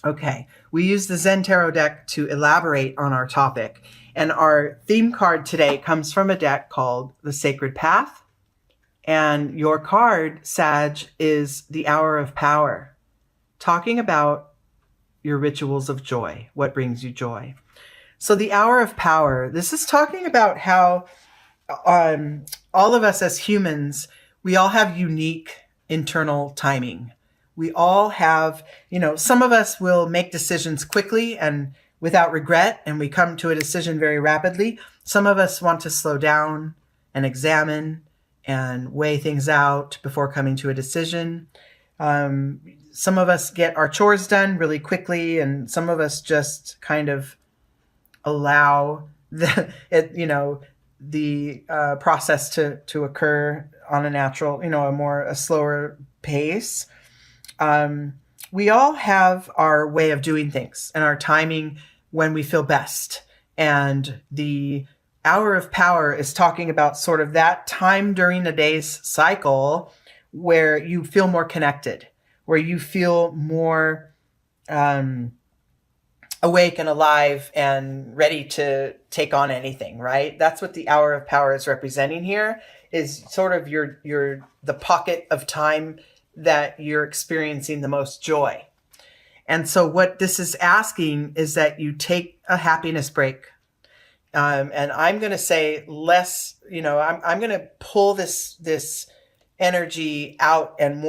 Okay, we use the Zen Tarot deck to elaborate on our topic. And our theme card today comes from a deck called the Sacred Path. And your card, Sag, is the Hour of Power, talking about your rituals of joy, what brings you joy. So the Hour of Power, this is talking about how all of us as humans, we all have unique internal timing. We all have, some of us will make decisions quickly and without regret, and we come to a decision very rapidly. Some of us want to slow down and examine and weigh things out before coming to a decision. Some of us get our chores done really quickly, and some of us just kind of allow the process to occur on a natural, a slower pace. We all have our way of doing things and our timing when we feel best. And the Hour of Power is talking about sort of that time during a day's cycle where you feel more connected, where you feel more awake and alive and ready to take on anything, right? That's what the Hour of Power is representing here, is sort of the pocket of time that you're experiencing the most joy. And so what this is asking is that you take a happiness break. And I'm going to say less, I'm going to pull this energy out and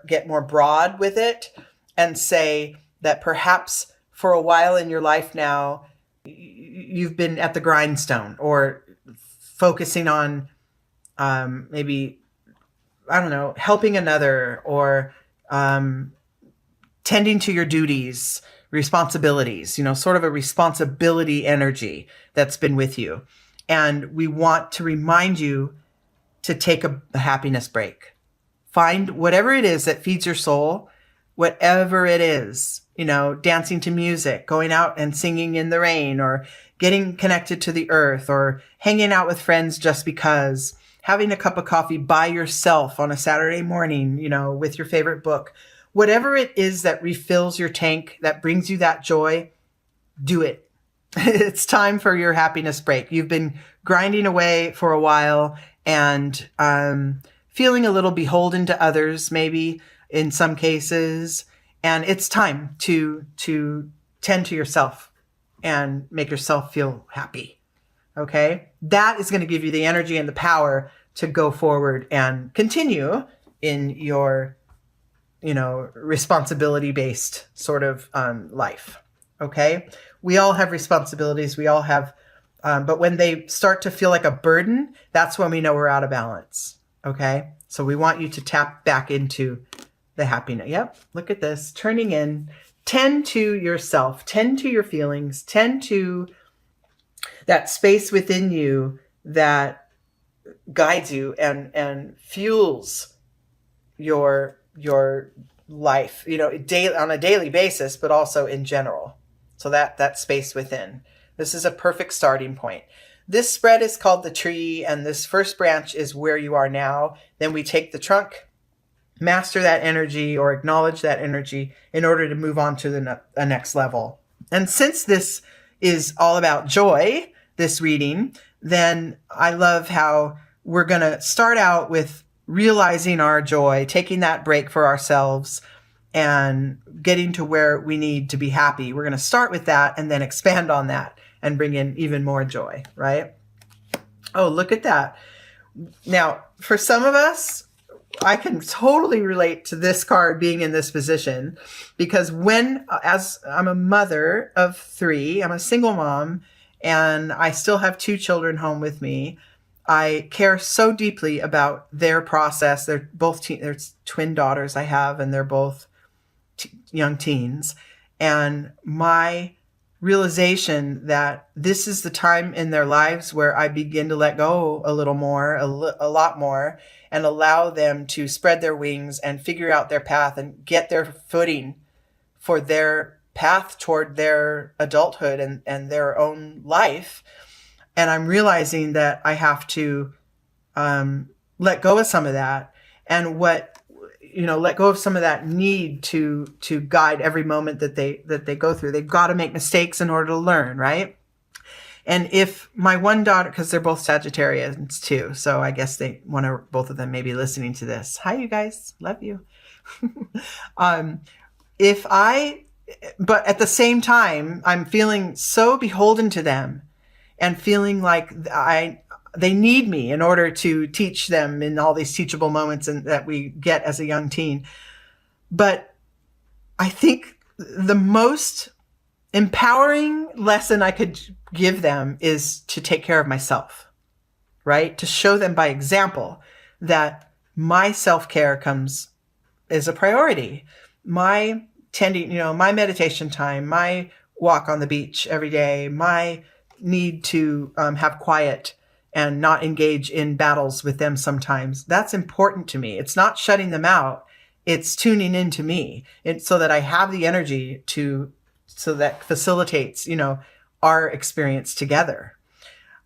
get more broad with it, and say that perhaps for a while in your life now, you've been at the grindstone or focusing on maybe, I don't know, helping another or tending to your duties, responsibilities, sort of a responsibility energy that's been with you. And we want to remind you to take a happiness break. Find whatever it is that feeds your soul, whatever it is, dancing to music, going out and singing in the rain, or getting connected to the earth, or hanging out with friends just because, having a cup of coffee by yourself on a Saturday morning, with your favorite book. Whatever it is that refills your tank, that brings you that joy, do it. It's time for your happiness break. You've been grinding away for a while and feeling a little beholden to others, maybe in some cases. And it's time to tend to yourself and make yourself feel happy. Okay? That is going to give you the energy and the power to go forward and continue in your, responsibility-based sort of life. Okay? We all have responsibilities. We all have, but when they start to feel like a burden, that's when we know we're out of balance. Okay? So we want you to tap back into the happiness. Yep. Look at this. Turning in. Tend to yourself. Tend to your feelings. Tend to that space within you that guides you and fuels your life, on a daily basis, but also in general. So that space within. This is a perfect starting point. This spread is called the tree, and this first branch is where you are now. Then we take the trunk, master that energy or acknowledge that energy in order to move on to the next level. And since this is all about joy, this reading, then I love how we're going to start out with realizing our joy, taking that break for ourselves and getting to where we need to be happy. We're going to start with that and then expand on that and bring in even more joy, right? Oh, look at that. Now, for some of us, I can totally relate to this card being in this position, because as I'm a mother of 3, I'm a single mom, and I still have 2 children home with me. I care so deeply about their process. They're both they're twin daughters I have, and they're both young teens. And my realization that this is the time in their lives where I begin to let go a little more, a lot more, and allow them to spread their wings and figure out their path and get their footing for their path toward their adulthood and their own life. And I'm realizing that I have to let go of some of that. And what let go of some of that need to guide every moment that they go through. They've got to make mistakes in order to learn, right? And if my one daughter, because they're both Sagittarians too, so I guess both of them may be listening to this. Hi, you guys, love you. But at the same time, I'm feeling so beholden to them, and feeling like they need me in order to teach them in all these teachable moments that we get as a young teen. But I think the most empowering lesson I could give them is to take care of myself, right? To show them by example that my self-care is a priority. My my meditation time, my walk on the beach every day, my need to have quiet and not engage in battles with them sometimes. That's important to me. It's not shutting them out. It's tuning into me, so that I have the energy so that facilitates, our experience together.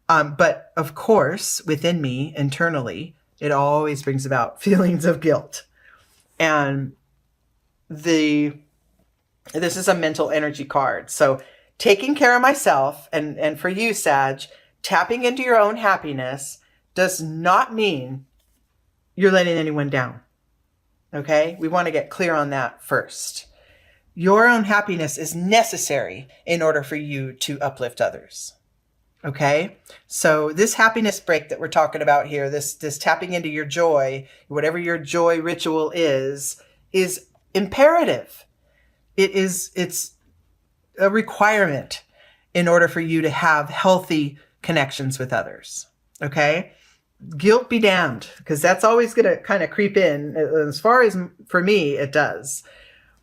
But of course, within me, internally, it always brings about feelings of guilt. And this is a mental energy card. So taking care of myself, and for you, Sag, tapping into your own happiness does not mean you're letting anyone down. Okay? We want to get clear on that first. Your own happiness is necessary in order for you to uplift others. Okay? So this happiness break that we're talking about here, this tapping into your joy, whatever your joy ritual is imperative. It's a requirement in order for you to have healthy connections with others. Okay? Guilt be damned, because that's always going to kind of creep in. As far as for me, it does.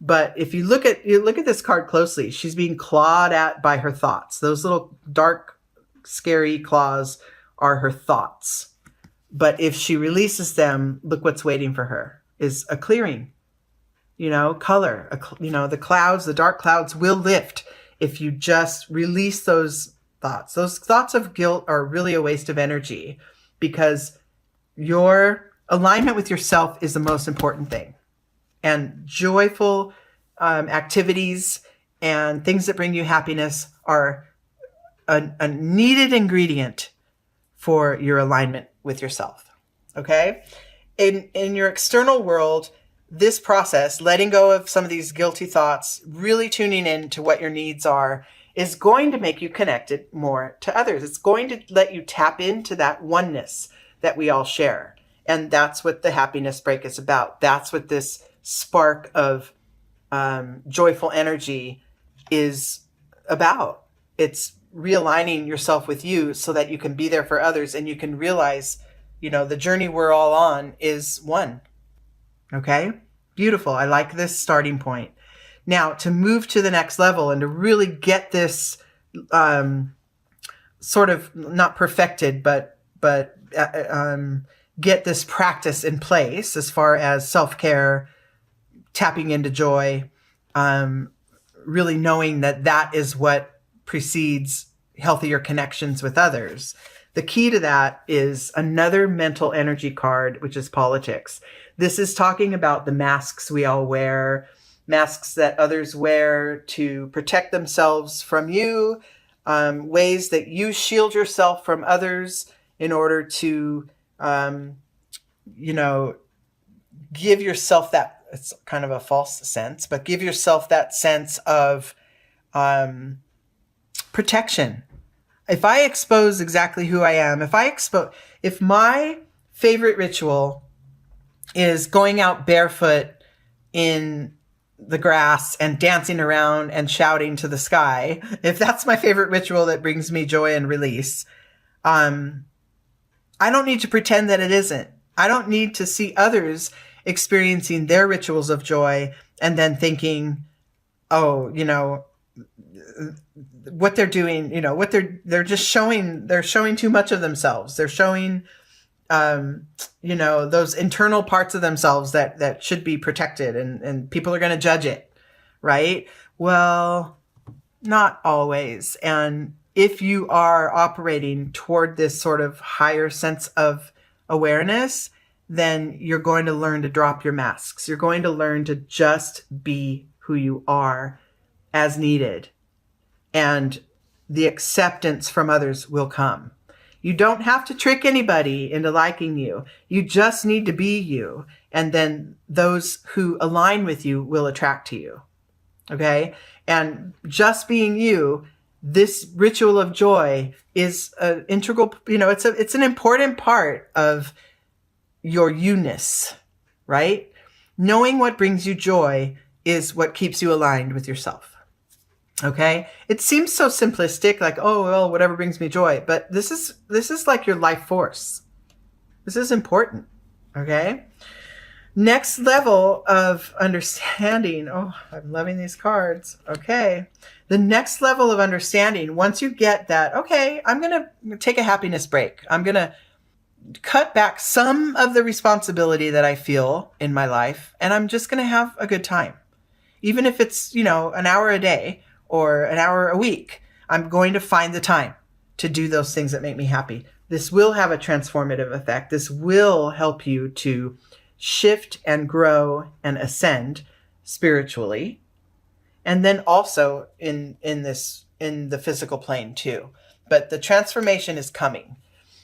But if you look at this card closely, she's being clawed at by her thoughts. Those little dark, scary claws are her thoughts. But if she releases them, look what's waiting for her is a clearing. Color. The clouds, the dark clouds will lift if you just release those thoughts. Those thoughts of guilt are really a waste of energy, because your alignment with yourself is the most important thing. And joyful activities and things that bring you happiness are a needed ingredient for your alignment with yourself. Okay? In your external world, this process, letting go of some of these guilty thoughts, really tuning in to what your needs are, is going to make you connected more to others. It's going to let you tap into that oneness that we all share. And that's what the happiness break is about. That's what this spark of joyful energy is about. It's realigning yourself with you so that you can be there for others, and you can realize, the journey we're all on is one. Okay? Beautiful. I like this starting point. Now, to move to the next level and to really get this sort of not perfected, but get this practice in place as far as self-care, tapping into joy, really knowing that is what precedes healthier connections with others. The key to that is another mental energy card, which is politics. This is talking about the masks we all wear, masks that others wear to protect themselves from you, ways that you shield yourself from others in order to, give yourself that, it's kind of a false sense, but give yourself that sense of protection. If I expose exactly who I am, if my favorite ritual is going out barefoot in the grass and dancing around and shouting to the sky, if that's my favorite ritual that brings me joy and release, I don't need to pretend that it isn't. I don't need to see others experiencing their rituals of joy and then thinking, oh, what they're doing, what they're just showing, they're showing too much of themselves. They're showing, those internal parts of themselves that should be protected, and people are going to judge it, right? Well, not always. And if you are operating toward this sort of higher sense of awareness, then you're going to learn to drop your masks. You're going to learn to just be who you are as needed. And the acceptance from others will come. You don't have to trick anybody into liking you. You just need to be you. And then those who align with you will attract to you. Okay? And just being you, this ritual of joy is an integral, it's an important part of your you-ness, right? Knowing what brings you joy is what keeps you aligned with yourself. Okay? It seems so simplistic, like, oh, well, whatever brings me joy. But this is like your life force. This is important. Okay? Next level of understanding. Oh, I'm loving these cards. Okay. The next level of understanding, once you get that, okay, I'm going to take a happiness break. I'm going to cut back some of the responsibility that I feel in my life, and I'm just going to have a good time. Even if it's, an hour a day or an hour a week, I'm going to find the time to do those things that make me happy. This will have a transformative effect. This will help you to shift and grow and ascend spiritually. And then also in the physical plane too. But the transformation is coming.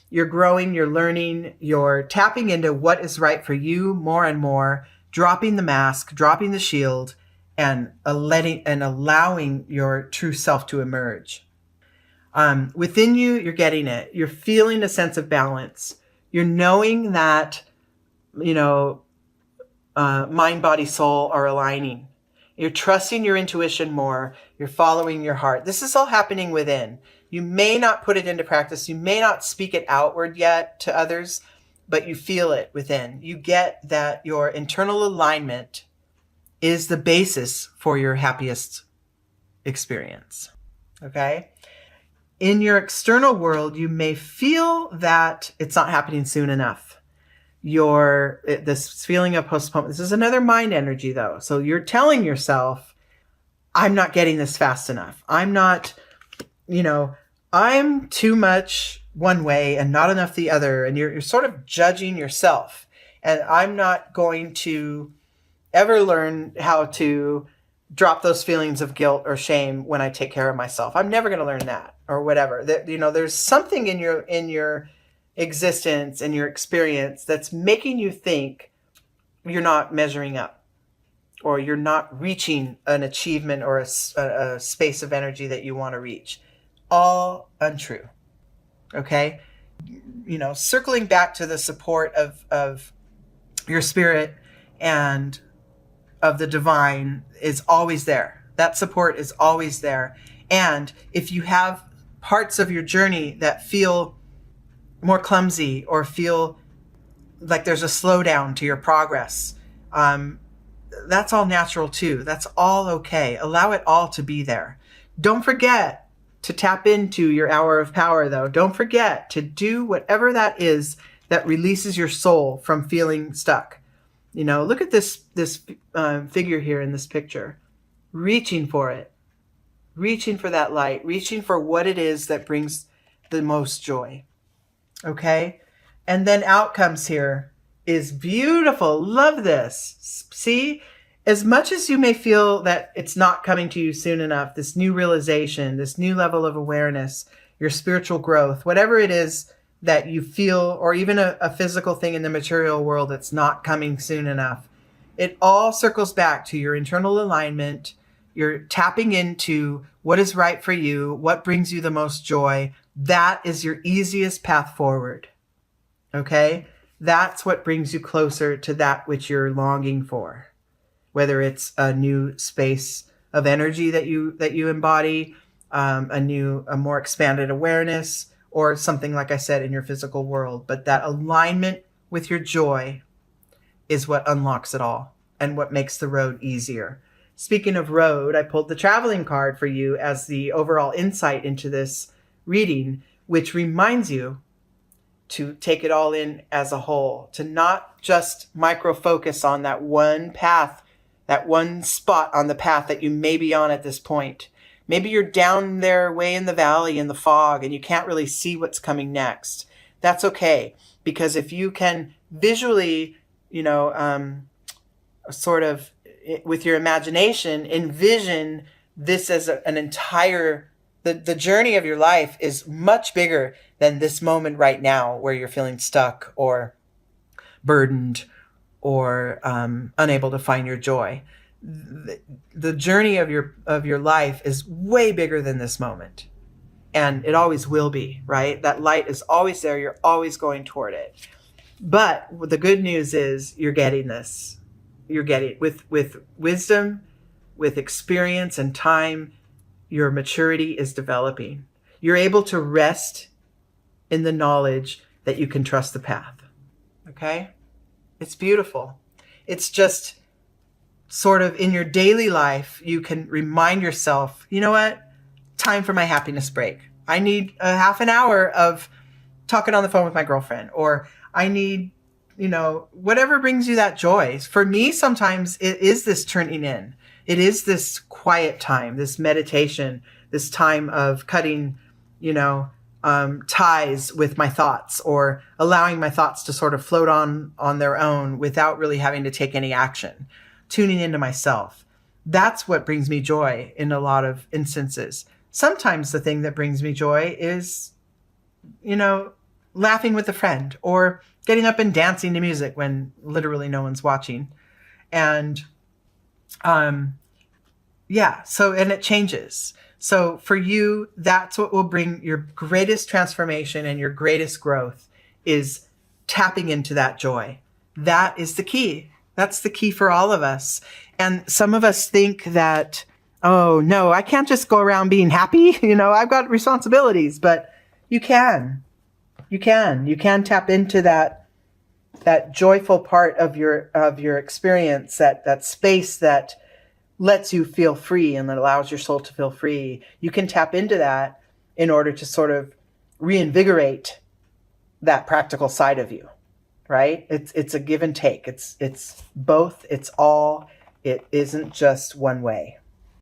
You're growing, you're learning, you're tapping into what is right for you more and more, dropping the mask, dropping the shield, and allowing your true self to emerge. Within you, you're getting it. You're feeling a sense of balance. You're knowing that, mind, body, soul are aligning. You're trusting your intuition more. You're following your heart. This is all happening within. You may not put it into practice. You may not speak it outward yet to others, but you feel it within. You get that your internal alignment is the basis for your happiest experience. Okay? In your external world, you may feel that it's not happening soon enough. This feeling of postponement. This is another mind energy though. So you're telling yourself, I'm not getting this fast enough. I'm not, I'm too much one way and not enough the other. And you're sort of judging yourself. And I'm not going to ever learn how to drop those feelings of guilt or shame when I take care of myself. I'm never going to learn that or whatever. There's something in your existence and your experience that's making you think you're not measuring up or you're not reaching an achievement or a space of energy that you want to reach. All untrue. Okay? Circling back to the support of your spirit and of the divine is always there. That support is always there. And if you have parts of your journey that feel more clumsy or feel like there's a slowdown to your progress, that's all natural too. That's all okay. Allow it all to be there. Don't forget to tap into your hour of power though. Don't forget to do whatever that is that releases your soul from feeling stuck. Look at this figure here in this picture, reaching for it, reaching for that light, reaching for what it is that brings the most joy. Okay. And then outcomes here is beautiful. Love this. See, as much as you may feel that it's not coming to you soon enough, this new realization, this new level of awareness, your spiritual growth, whatever it is that you feel, or even a physical thing in the material world that's not coming soon enough, it all circles back to your internal alignment. You're tapping into what is right for you, what brings you the most joy. That is your easiest path forward. Okay? That's what brings you closer to that which you're longing for. Whether it's a new space of energy that you embody, a more expanded awareness, or something like I said in your physical world. But that alignment with your joy is what unlocks it all and what makes the road easier. Speaking of road, I pulled the traveling card for you as the overall insight into this reading, which reminds you to take it all in as a whole, to not just micro focus on that one path, that one spot on the path that you may be on at this point. Maybe you're down there way in the valley in the fog and you can't really see what's coming next. That's okay. Because if you can visually, sort of with your imagination, envision this as an entire, the journey of your life is much bigger than this moment right now where you're feeling stuck or burdened or unable to find your joy. The journey of your life is way bigger than this moment. And it always will be, right? That light is always there. You're always going toward it. But the good news is you're getting this. You're getting with wisdom, with experience and time, your maturity is developing. You're able to rest in the knowledge that you can trust the path. Okay? It's beautiful. It's just sort of in your daily life, you can remind yourself, you know what? Time for my happiness break. I need a half an hour of talking on the phone with my girlfriend, or I need, whatever brings you that joy. For me, sometimes it is this turning in. It is this quiet time, this meditation, this time of cutting, ties with my thoughts, or allowing my thoughts to sort of float on their own without really having to take any action, tuning into myself. That's what brings me joy in a lot of instances. Sometimes the thing that brings me joy is, laughing with a friend or getting up and dancing to music when literally no one's watching. And, and it changes. So for you, that's what will bring your greatest transformation and your greatest growth is tapping into that joy. That is the key. That's the key for all of us. And some of us think that, oh no, I can't just go around being happy. I've got responsibilities, but you can tap into that joyful part of your experience, that space that lets you feel free and that allows your soul to feel free. You can tap into that in order to sort of reinvigorate that practical side of you, right? It's a give and take. It's both, it's all, it isn't just one way.